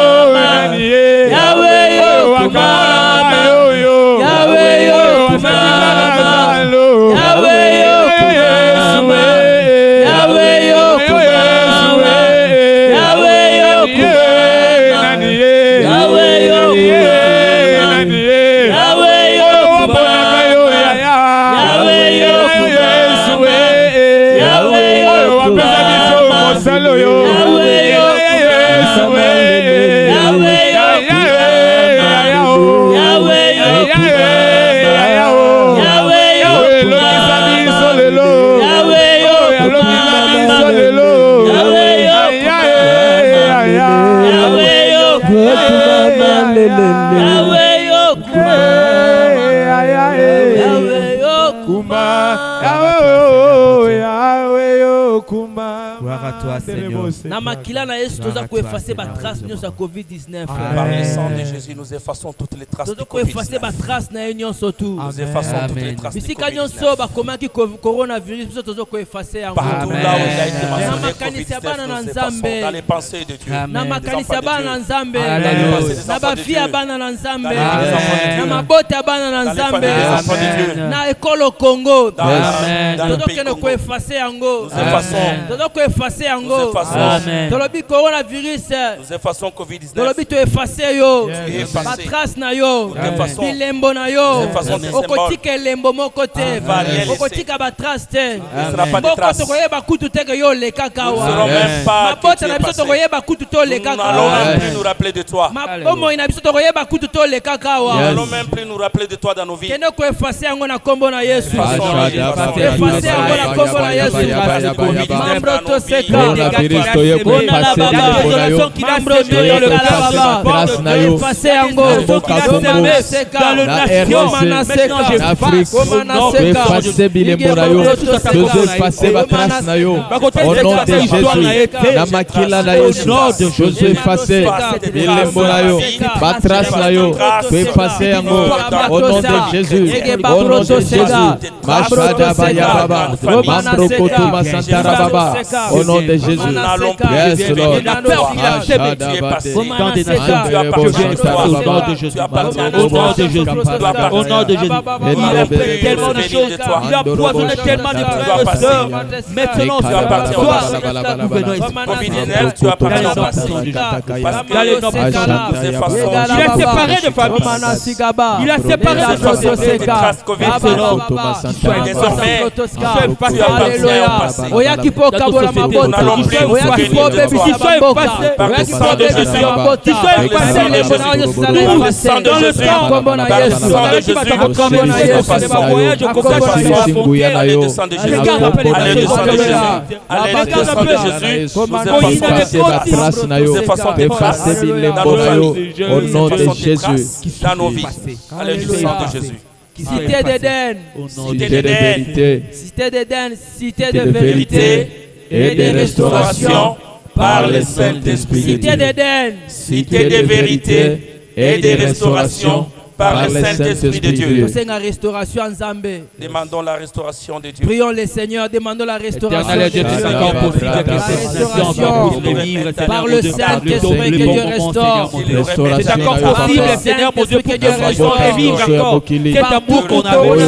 Yokumama Yahweh Yokumama Yahweh Yokumama Yahweh Yokumama Yahweh Yokumama Yahweh Yokumama Yahweh Yokumama Yahweh Yokumama Yahweh Na makila na Yesu toza ko effacer ba trace nyonso ya COVID-19. Par le sang de Jésus, nous effaçons toutes les traces de Toza ko effacer ba COVID-19. trace na nyonso tu. Nous effaçons toutes les traces de Bisika nyonso ba COVID-19. komaki coronavirus biso toza ko effacer yango. Partout là où il a été mentionné Na makanisa bana COVID-19, na nous effaçons Nzambe. dans les pensées de Dieu. Na makanisa bana na Nzambe. Alléluia. Na bafia bana na Nzambe. Amen. Na mabota bana na Dans les Nzambe. familles des enfants de Dieu. Na ekolo Congo. Dans le Toza pays kene ko Congo. effacer yango. Nous effaçons. Toza ko effacer yango. Nous effaçons. Tolobi coronavirus. Nous effaçons COVID-19. Tolobi to effacer yo. Effacer. Ba trace na yo. effaçons. Bilembo na yo. effaçons des Okotika elembo moko te. va rien laisser. Okotika ba trace te. Ce sera pas de Mboko traces. tokoyeba kutu te ke yo leka Nous ne kawa. serons même pas que tu Mabota es na biso passé. tokoyeba kutu to Nous leka n'allons kawa. même plus nous rappeler de toi. Mabomo na biso tokoyeba kutu to leka Nous kawa. n'allons même plus nous rappeler de toi dans nos vies. Kende ko effacer yango na kombo na Yesu. Effacer yango na kombo na Yesu. Mambro to seka. Effacer yango. dans le nation, Afrique, effacer bilembo na yo, effacer ba trace na yo, au nom de Jésus, na makila na Yesu, effacer bilembo na yo, ba trace na yo, effacer yango, au nom de Jésus, au nom de Jésus, mashada baya baba, mambro koto masantara baba, au nom de Jésus, yes Lord, mashada bade, Dans des nations, tu appartiens au nom de Jésus. Au nom de Jésus. Au nom de Jésus. Il a fait tellement de choses. Il a poisonné tellement de frères et sœurs. Maintenant, tu appartiens au passé. Nous venons ici. COVID-19, tu appartiens au passé. Parce que nous effaçons. Il est séparé de famille. Il a séparé de des traces COVID-19. Désormais, tu appartiens au passé. Oyakipo kabola mabota. Oyakipo bebisi mboka. Oyakipo bebisi mabota. Dans le sang de Jésus. Dans le sang de Jésus. Allez, le sang de Jésus. Allez, le sang de Jésus. Allez, le sang de Jésus. Nous effaçons tes traces dans nos familles. Au nom de Jésus, dans nos vies. Allez, le sang de Jésus. Cité d'Éden. cité de vérité, Cité d'Éden. Cité de de vérité. vérité et de restauration. par le Saint-Esprit de Cité Dieu. d'Éden, Cité de vérité et de restauration par le Saint-Esprit de Dieu. nous sommes en restauration en Zambé. Demandons la restauration de Dieu. Prions le Seigneur, demandons la restauration. Éternel Dieu, c'est encore possible que La cette restauration situation puisse vivre, par le Saint-Esprit que Dieu restaure. C'est encore possible, Seigneur mon Dieu, pour que nous puissions vivre encore cet amour qu'on avait.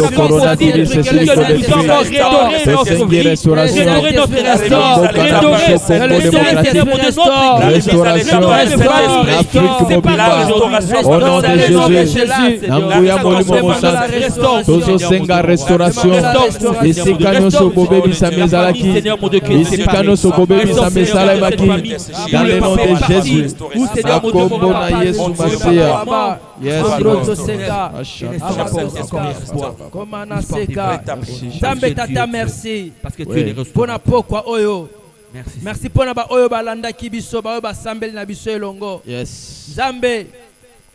C'est encore possible que nous puissions encore redorer notre vie, redorer notre restaurant, redorer le Saint-Esprit de notre Restauration, C'est pas la restauration. au nom de Jésus. Tozosenga restauration. Esika nyonso bobebisa mezalaki. Esika nyonso bobebisa mesalaki. Dans le nom de Jésus. Akombo na Yesu Masiya. Yes, Komana seka. Nzambe tata merci. Parce que tu es le Pona pokwa oyo. Merci. Merci pona ba oyo balandaki biso, ba oyo basambeli na biso elongo. yes. Nzambe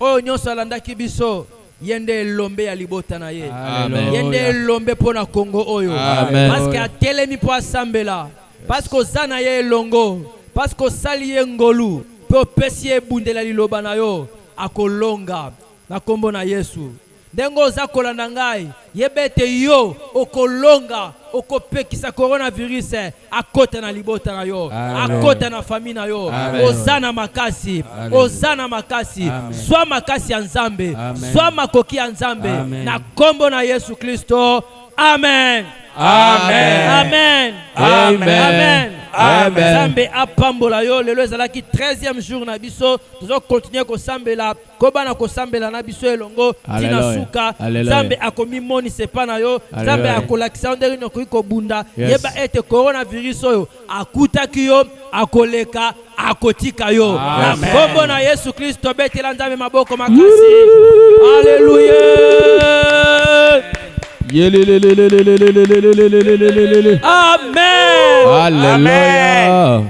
oyo nyonso alandaki biso yende elombe ya libota na ye. Amen. Yende elombe pona Kongo oyo. Amen. Parce que atelemi po asambela. Parce que ozana ye elongo. Parce que osali ye ngolu. Pe opesi ye bundela liloba na yo. Akolonga na kombo na Yesu. Ndengo oza kolanda ngai yebete yo okolonga okopekisa coronavirus akota na libota na yo. Amen. Akota na famille na yo. Amen. Ozana makasi. Amen. Ozana makasi. Amen. Sois makasi ya Nzambe. Amen. Sois makoki ya Nzambe. Amen. Na kombo na Yesu Kristo. Amen. Amen. Amen. Amen. Amen. Amen. Nzambe apambola yo lelo ezalaki 13e jour na biso tozo continuer kosambela kobana kosambela na biso elongo tina Alléluia. suka Alléluia. Nzambe akomi moni sepa na yo Nzambe Alléluia. akolakisa ndenge nokoki kobunda Yes. yeba ete coronavirus oyo akutaki yo akoleka akotika yo na Amen. kombo na Yesu Kristo betela Nzambe maboko makasi. Alléluia. Yelelelelelelelelelelelelelelelele. Amen. Alléluia.